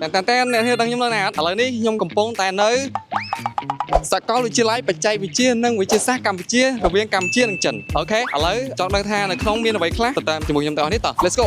តែអ្នកនេះដឹងខ្ញុំនៅណាឥឡូវនេះខ្ញុំកំពុងតែនៅសាកលវិទ្យាល័យបច្ចេកវិទ្យានិងវិទ្យាសាស្ត្រកម្ពុជារវាងកម្ពុជានិងចិនអូខេឥឡូវចង់ដឹងថានៅក្នុងមានអ្វីខ្លះទៅតាមជាមួយខ្ញុំទាំងអស់នេះតោះ Let's go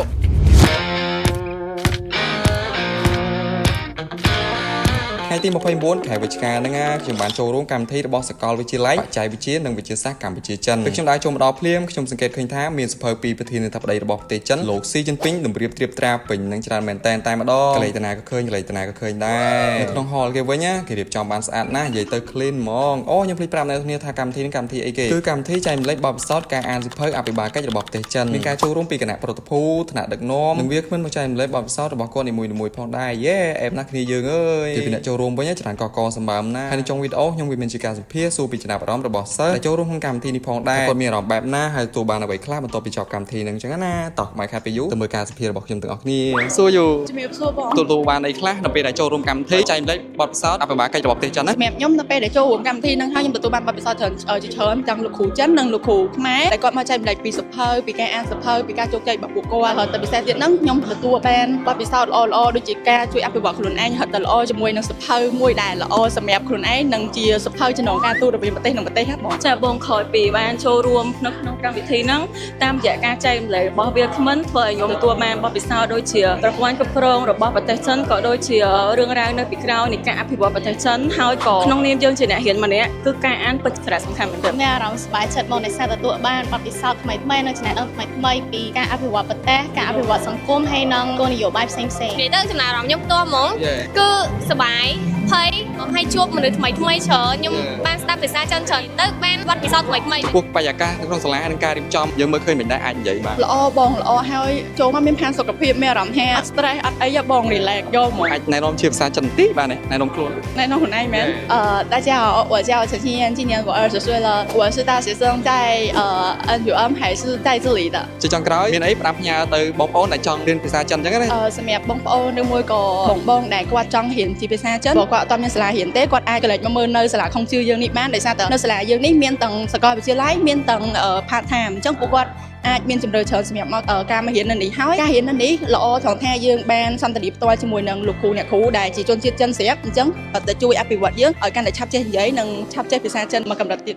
ថ្ងៃទី29ខែវិច្ឆិកាហ្នឹងខ្ញុំបានចូលរួមកម្មវិធីរបស់សាកលវិទ្យាល័យបច្ចេកវិទ្យានិងវិទ្យាសាស្ត្រកម្ពុជាចិនពេលខ្ញុំដែរចូលមកដល់ភ្លាមខ្ញុំសង្កេតឃើញថាមានសភៅពីប្រធានាធិបតីរបស់ប្រទេសចិនលោកស៊ីជីនពីងតម្រៀបត្រៀបត្រាពេញនឹងច្រើនមែនតែម្ដងកលេតនាក៏ឃើញកលេតនាក៏ឃើញដែរនៅក្នុង hall គេវិញគេរៀបចំបានស្អាតណាស់និយាយទៅ clean ហ្មងអូខ្ញុំភ្លេចប្រាប់អ្នកនរថាកម្មវិធីនេះកម្មវិធីអីគេគឺកម្មវិធីចែករំលែកបទពិសោធន៍ការអានសៀវភៅអភិបាលកិច្ចរបស់ប្រទេសចិនមានការចូលរួមពីគណៈប្រតិភូថ្នាក់ដឹកនាំនិងវាគ្មិនមកចែករំលែកបទពិសោធន៍របស់គាត់នីមួយៗផងដែរយេអែបណាស់គ្នាយើងអើយពីអ្នកចូលរួមវិញច្រើនកកសម្បើមណាហើយនៅចុងវីដេអូខ្ញុំវាមានជាការសម្ភាសសួរពីចំណាប់អារម្មណ៍របស់សិស្សដែលចូលរួមក្នុងកម្មវិធីនេះផងដែរគាត់មានអារម្មណ៍បែបណាហើយទទួលបានអ្វីខ្លះបន្ទាប់ពីចប់កម្មវិធីនឹងអញ្ចឹងណាតោះមកខាត់ពីយូទៅមើលការសម្ភាសរបស់ខ្ញុំទាំងអស់គ្នាសួរយូជំរាបសួរបងទទួលបានអីខ្លះនៅពេលដែលចូលរួមកម្មវិធីចែករំលែកបទពិសោធន៍អភិបាលកិច្ចរបស់ប្រទេសចិនណាសម្រាប់ខ្ញុំនៅពេលដែលចូលរួមកម្មវិធីនឹងហើយខ្ញុំទទួលបានបទពិសោធន៍ច្រើនទាំងលោកគ្រូចិននិងលោកគ្រូខ្មែរដែលគាត់មកចែករំលែកពីសៀវភៅពីការអានសៀវភៅពីការជោគជ័យរបស់ពួកគាត់ហើយទៅពិសេសទៀតហ្នឹងខ្ញុំទទួលបានបទពិសោធន៍ល្អៗដូចជាការជួយអភិវឌ្ឍខ្លួនឯងហើយទៅល្អជាមួយនឹងសៀវភៅមួយដែលល្អសម្រាប់ខ្លួនឯងនិងជាសៀវភៅចំណងការទូតរវាងប្រទេសនិងប្រទេសហ្នឹងបងចាបងក្រោយពីបានចូលរួមក្នុងកម្មវិធីហ្នឹងតាមរយៈការចែករំលែករបស់វាគ្មិនធ្វើឲ្យខ្ញុំទទួលបានបទពិសោធន៍ដូចជាប្រព័ន្ធគ្រប់គ្រងរបស់ប្រទេសចិនក៏ដូចជារឿងរ៉ាវនៅពីក្រោយនៃការអភិវឌ្ឍប្រទេសចិនហើយក៏ក្នុងនាមយើងជាអ្នករៀនម្នាក់គឺការអានពិតសារៈសំខាន់មែនទែនមានអារម្មណ៍សប្បាយចិត្តមកនៃសារទទួលបានបទពិសោធន៍ថ្មីៗនិងចំណេះដឹងថ្មីៗពីការអភិវឌ្ឍប្រទេសការអភិវឌ្ឍសង្គមហើយនិងគោលនយោបាយផ្សេងៗនិយាយទៅចំណាយអារម្មណ៍ខ្ញុំផ្ទាល់ហ្មងគឺសប្បាយហើយជួបមនុស្សថ្មីៗច្រើនខ្ញុំបានស្ដាប់ភាសាចិនច្រើនទៅបានវត្តពិសោធន៍ថ្មីៗពួកបរិយាកាសនៅក្នុងសាលានិងការរៀបចំយើងមើលឃើញមិនដែរអាចនិយាយបានល្អបងល្អហើយចូលមកមានផានសុខភាពមានអារម្មណ៍ថាអត់ stress អត់អីបង relax យកមកអាចណែនាំជាភាសាចិនតិចបានទេណែនាំខ្លួនណែនាំខ្លួនឯងមែន大家好我叫陈欣妍今年我20岁了我是大学生在NUM还是在这里的ជាចុងក្រោយមានអីផ្ដាំផ្ញើទៅបងប្អូនដែលចង់រៀនភាសាចិនអញ្ចឹងណាសម្រាប់បងប្អូនឬមួយក៏បងដែលគាត់ចង់រៀនជាភាសាចិនគាត់អត់ទាន់មានសាលារៀនទេគាត់អាចកលេចមកមើលនៅសាលាខុងជឿយើងនេះបានដោយសារតែនៅសាលាយើងនេះមានទាំងសាកលវិទ្យាល័យមានទាំង part time អញ្ចឹងពួកគាត់អាចមានជំរឿច្រើនសម្រាប់មកការមករៀននៅនេះហើយការរៀននៅនេះល្អត្រង់ថាយើងបានសន្ទនាផ្ទាល់ជាមួយនឹងលោកគ្រូអ្នកគ្រូដែលជាជនជាតិចិនស្រាប់អញ្ចឹងទៅជួយអភិវឌ្ឍយើងឲ្យកាន់តែឆាប់ចេះនិយាយនិងឆាប់ចេះភាសាចិនមកកម្រិតទៀត